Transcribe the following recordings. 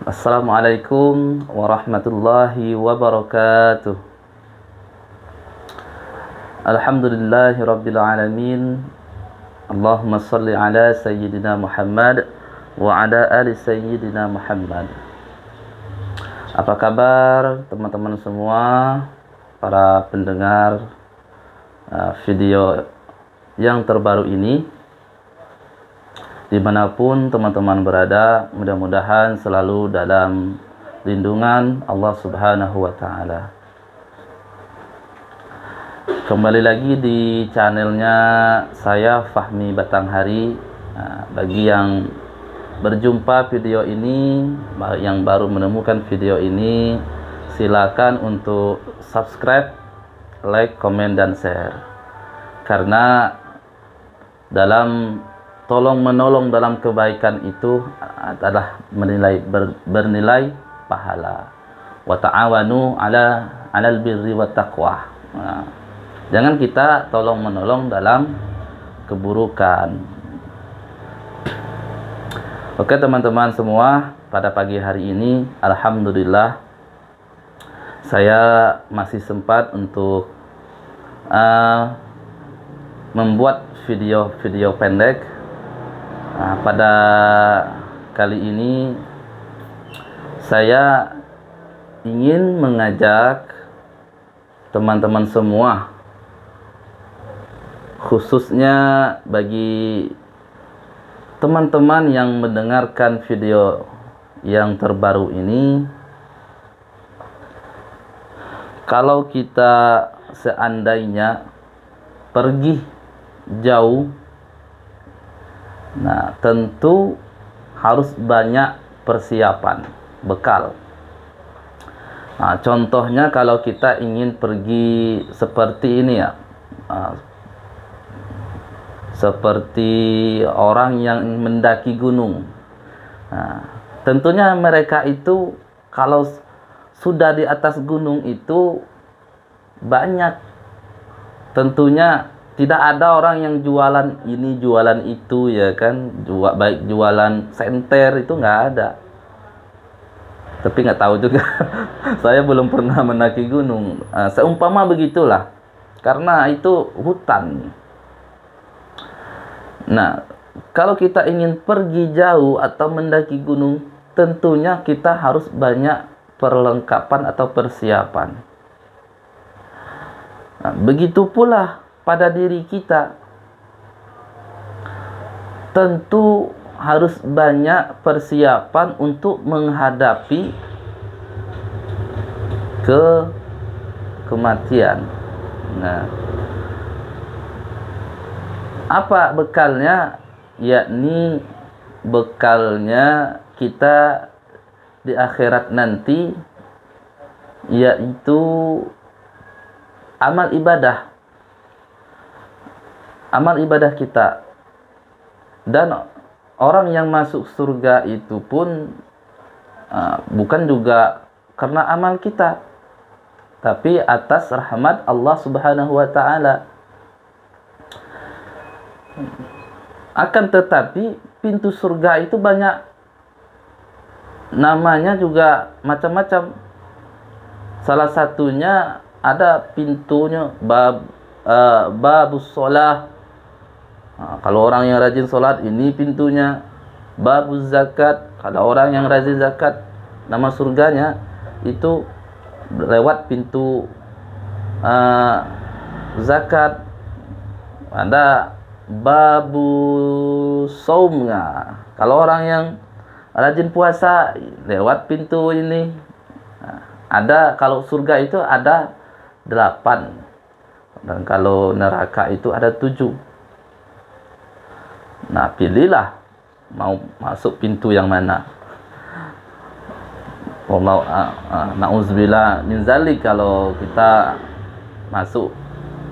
Assalamualaikum warahmatullahi wabarakatuh. Alhamdulillahi rabbil alamin. Allahumma salli ala sayyidina Muhammad wa ala ali sayyidina Muhammad. Apa kabar teman-teman semua, para pendengar video yang terbaru ini? Dimanapun teman-teman berada, mudah-mudahan selalu dalam lindungan Allah Subhanahu wa Ta'ala. Kembali lagi di channelnya saya, Fahmi Batanghari. Bagi yang berjumpa video ini, yang baru menemukan video ini, silakan untuk subscribe, like, komen, dan share. Karena dalam tolong menolong dalam kebaikan itu adalah bernilai pahala. Wa ta'awanu 'alal birri wat taqwa. Jangan kita tolong menolong dalam keburukan. Oke teman-teman semua, pada pagi hari ini alhamdulillah saya masih sempat untuk membuat video pendek. Pada kali ini saya ingin mengajak teman-teman semua, khususnya bagi teman-teman yang mendengarkan video yang terbaru ini, kalau kita seandainya pergi jauh, nah tentu harus banyak persiapan, bekal. Contohnya kalau kita ingin pergi seperti ini ya, seperti orang yang mendaki gunung. Tentunya mereka itu kalau sudah di atas gunung itu banyak, tentunya tidak ada orang yang jualan ini, jualan itu, ya kan? Baik jualan senter itu nggak ada. Tapi nggak tahu juga. Saya belum pernah mendaki gunung. Seumpama begitulah. Karena itu hutan. Nah, kalau kita ingin pergi jauh atau mendaki gunung, tentunya kita harus banyak perlengkapan atau persiapan. Nah, begitu pula pada diri kita, tentu harus banyak persiapan untuk menghadapi kematian. Nah, apa bekalnya? Yakni bekalnya kita di akhirat nanti, yaitu amal ibadah kita. Dan orang yang masuk surga itu pun bukan juga karena amal kita, tapi atas rahmat Allah Subhanahu wa Ta'ala. Akan tetapi pintu surga itu banyak, namanya juga macam-macam. Salah satunya ada pintunya babus sholah. Kalau orang yang rajin sholat, ini pintunya. Babuz zakat, kalau orang yang rajin zakat, nama surganya itu lewat pintu zakat. Ada babus saumnya, kalau orang yang rajin puasa, lewat pintu ini. Ada, kalau surga itu ada 8, dan kalau neraka itu ada 7. Nah, pilihlah mau masuk pintu yang mana. Wallahu na'udzubillah min zalik, kalau kita masuk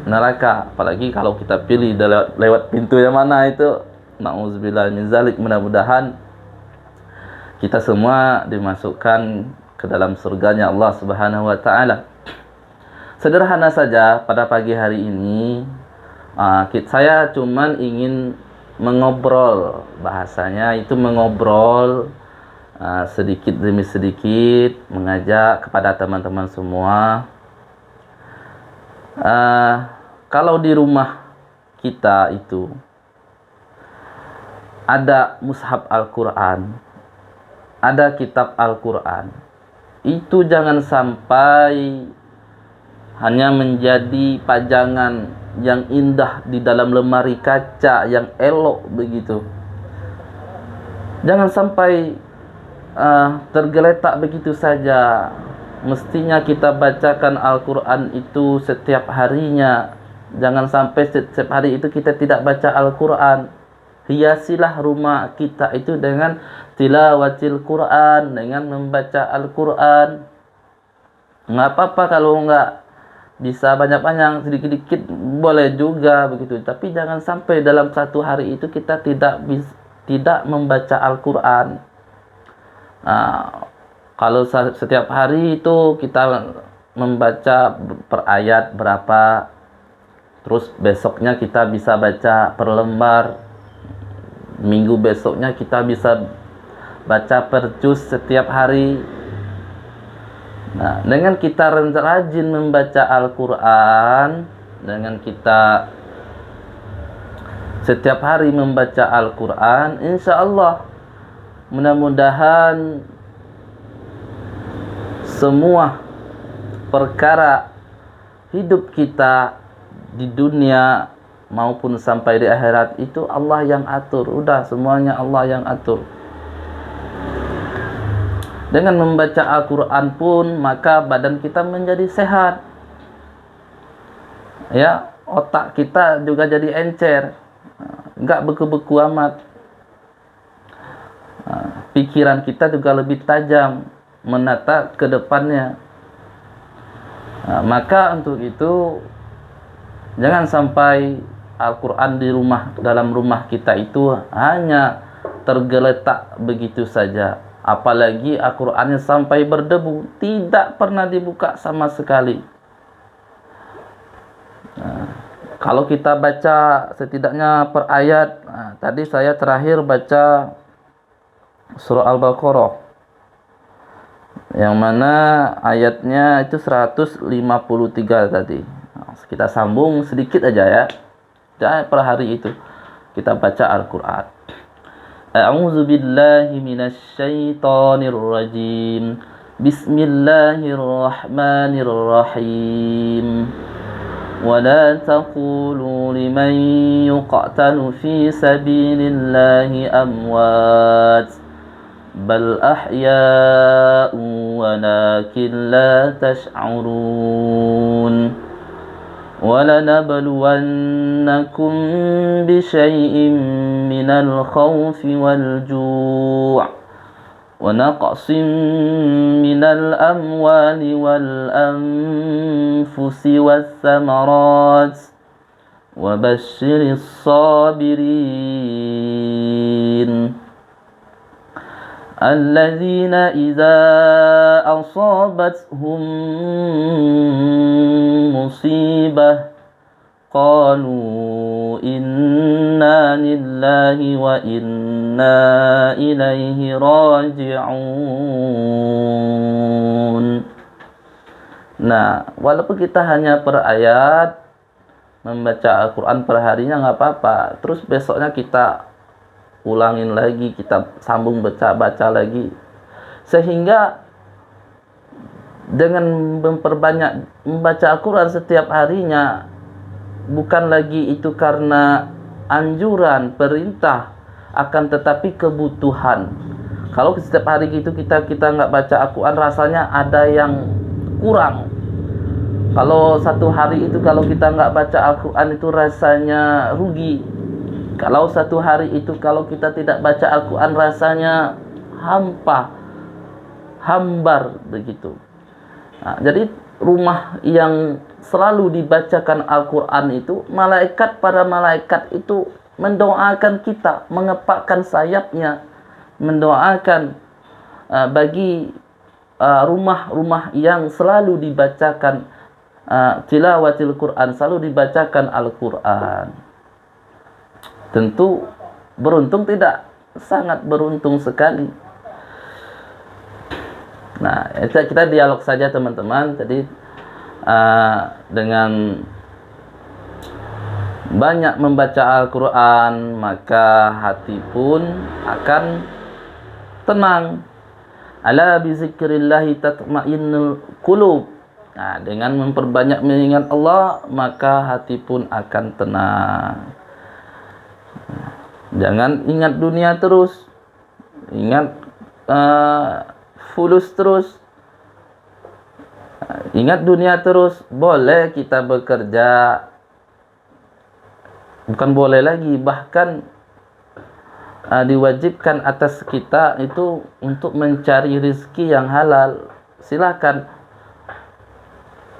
neraka, apalagi kalau kita pilih lewat pintu yang mana itu, na'udzubillah min zalik. Mudah-mudahan kita semua dimasukkan ke dalam surganya Allah Subhanahu wa Ta'ala. Sederhana saja pada pagi hari ini, saya cuman ingin mengobrol, bahasanya itu mengobrol sedikit demi sedikit mengajak kepada teman-teman semua, kalau di rumah kita itu ada mushaf Al-Quran, ada kitab Al-Quran, itu jangan sampai hanya menjadi pajangan yang indah di dalam lemari kaca yang elok begitu. Jangan sampai tergeletak begitu saja. Mestinya kita bacakan Al-Quran itu setiap harinya. Jangan sampai setiap hari itu kita tidak baca Al-Quran. Hiasilah rumah kita itu dengan tilawatil Quran, dengan membaca Al-Quran. Nggak apa-apa kalau nggak bisa banyak-banyak, sedikit-sedikit boleh juga begitu. Tapi jangan sampai dalam satu hari itu kita tidak membaca Al-Quran. Kalau setiap hari itu kita membaca per ayat berapa, terus besoknya kita bisa baca per lembar, minggu besoknya kita bisa baca per juz setiap hari. Nah, dengan kita rajin membaca Al-Quran, dengan kita setiap hari membaca Al-Quran, insya Allah mudah-mudahan semua perkara hidup kita di dunia maupun sampai di akhirat itu Allah yang atur. Udah, semuanya Allah yang atur. Dengan membaca Al-Quran pun maka badan kita menjadi sehat, ya, otak kita juga jadi encer, enggak beku-beku amat. Pikiran kita juga lebih tajam menata ke depannya. Maka untuk itu jangan sampai Al-Quran dalam rumah kita itu hanya tergeletak begitu saja. Apalagi Al-Qurannya sampai berdebu, tidak pernah dibuka sama sekali. Kalau kita baca setidaknya per ayat, tadi saya terakhir baca surah Al-Baqarah, yang mana ayatnya itu 153 tadi. Kita sambung sedikit aja ya. Dan per hari itu kita baca Al-Quran. A'udzu billahi minasy syaithanir rajim. Bismillahirrahmanirrahim. ولا تقولوا لمن يقتل في سبيل الله أموات بل أحياء ولكن لا تشعرون ولنبلونكم بشيء من الخوف والجوع ونقص من الأموال والأنفس والثمرات وبشر الصابرين الذين إذا أصابتهم مصيبة قالوا إنا لله وإنا إليه راجعون. Nah, walaupun kita hanya per ayat membaca Al-Quran per harinya nggak apa-apa. Terus besoknya kita ulangin lagi, kita sambung baca lagi. Sehingga dengan memperbanyak membaca Al-Quran setiap harinya, bukan lagi itu karena anjuran, perintah, akan tetapi kebutuhan. Kalau setiap hari itu kita nggak baca Al-Quran, rasanya ada yang kurang. Kalau satu hari itu kalau kita nggak baca Al-Quran itu rasanya rugi. Kalau satu hari itu kalau kita tidak baca Al-Quran rasanya hambar begitu. Nah, jadi rumah yang selalu dibacakan Al-Quran itu, para malaikat itu mendoakan kita, mengepakkan sayapnya, mendoakan bagi rumah-rumah yang selalu dibacakan tilawatil Quran, selalu dibacakan Al-Quran. Tentu beruntung tidak? Sangat beruntung sekali. Nah, kita dialog saja teman-teman. Jadi dengan banyak membaca Al-Quran, maka hati pun akan tenang. Ala bizikrillahi tatma'innul qulub. Nah, dengan memperbanyak mengingat Allah, maka hati pun akan tenang. Jangan ingat dunia terus, ingat fulus terus. Ingat dunia terus. Boleh kita bekerja, bukan boleh lagi, bahkan diwajibkan atas kita itu untuk mencari rezeki yang halal. Silakan,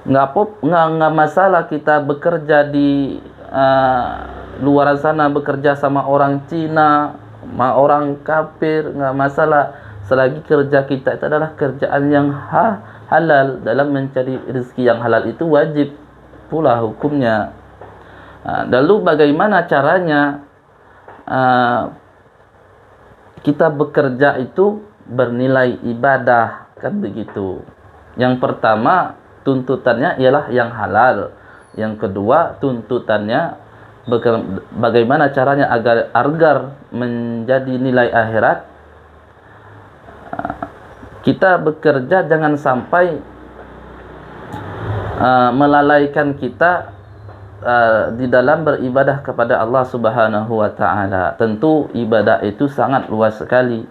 nggak masalah kita bekerja di luar sana, bekerja sama orang Cina, sama orang kafir, nggak masalah, selagi kerja kita itu adalah kerjaan yang halal. Dalam mencari rezeki yang halal itu wajib pula hukumnya. Lalu bagaimana caranya kita bekerja itu bernilai ibadah, kan begitu. Yang pertama, tuntutannya ialah yang halal. Yang kedua, tuntutannya bagaimana caranya agar menjadi nilai akhirat. Kita bekerja jangan sampai melalaikan kita di dalam beribadah kepada Allah Subhanahu wa taala. Tentu ibadah itu sangat luas sekali.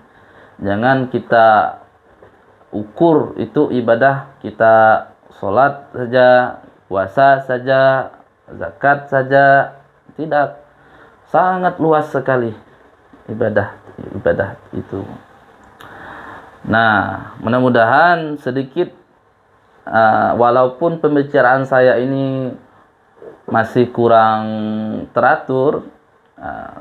Jangan kita ukur itu ibadah kita salat saja, puasa saja, zakat saja. Tidak. Sangat luas sekali ibadah itu. Nah, mudah-mudahan sedikit walaupun pembicaraan saya ini masih kurang teratur,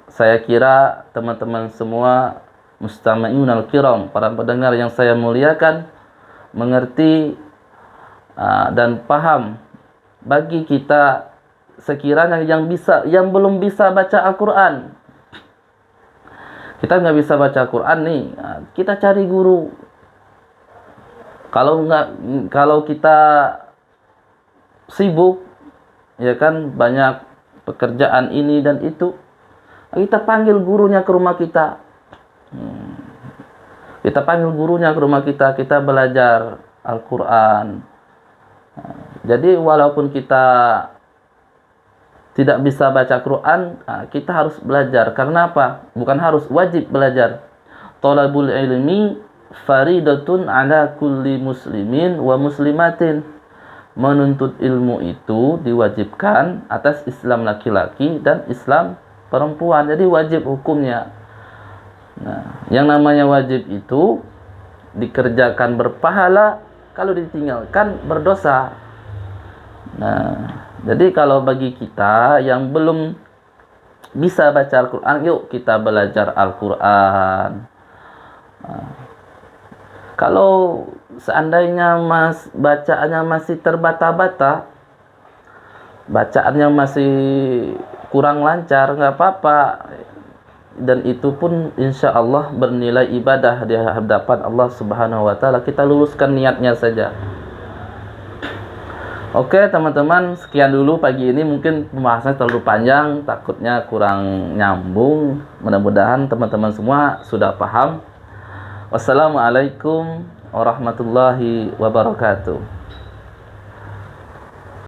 saya kira teman-teman semua mustami'un al-kiram, para pendengar yang saya muliakan, mengerti dan paham. Bagi kita sekiranya yang belum bisa baca Al-Quran, kita nggak bisa baca Al-Quran nih, kita cari guru. Kalau kita sibuk, ya kan, banyak pekerjaan ini dan itu, kita panggil gurunya ke rumah kita. Kita panggil gurunya ke rumah kita, kita belajar Al-Quran. Jadi walaupun kita tidak bisa baca Quran, kita harus belajar. Karena apa? Bukan harus, wajib belajar. Thalabul ilmi faridatun ala kulli muslimin wa muslimatin. Menuntut ilmu itu diwajibkan atas Islam laki-laki dan Islam perempuan. Jadi wajib hukumnya. Nah, yang namanya wajib itu dikerjakan berpahala, kalau ditinggalkan berdosa. Nah, jadi kalau bagi kita yang belum bisa baca Al-Quran, yuk kita belajar Al-Quran. Kalau seandainya bacaannya masih terbata-bata, bacaannya masih kurang lancar, nggak apa-apa. Dan itu pun insya Allah bernilai ibadah di hadapan Allah Subhanahu wa taala. Kita luruskan niatnya saja. Oke teman-teman, sekian dulu pagi ini. Mungkin pembahasannya terlalu panjang, takutnya kurang nyambung. Mudah-mudahan teman-teman semua sudah paham. Wassalamualaikum warahmatullahi wabarakatuh.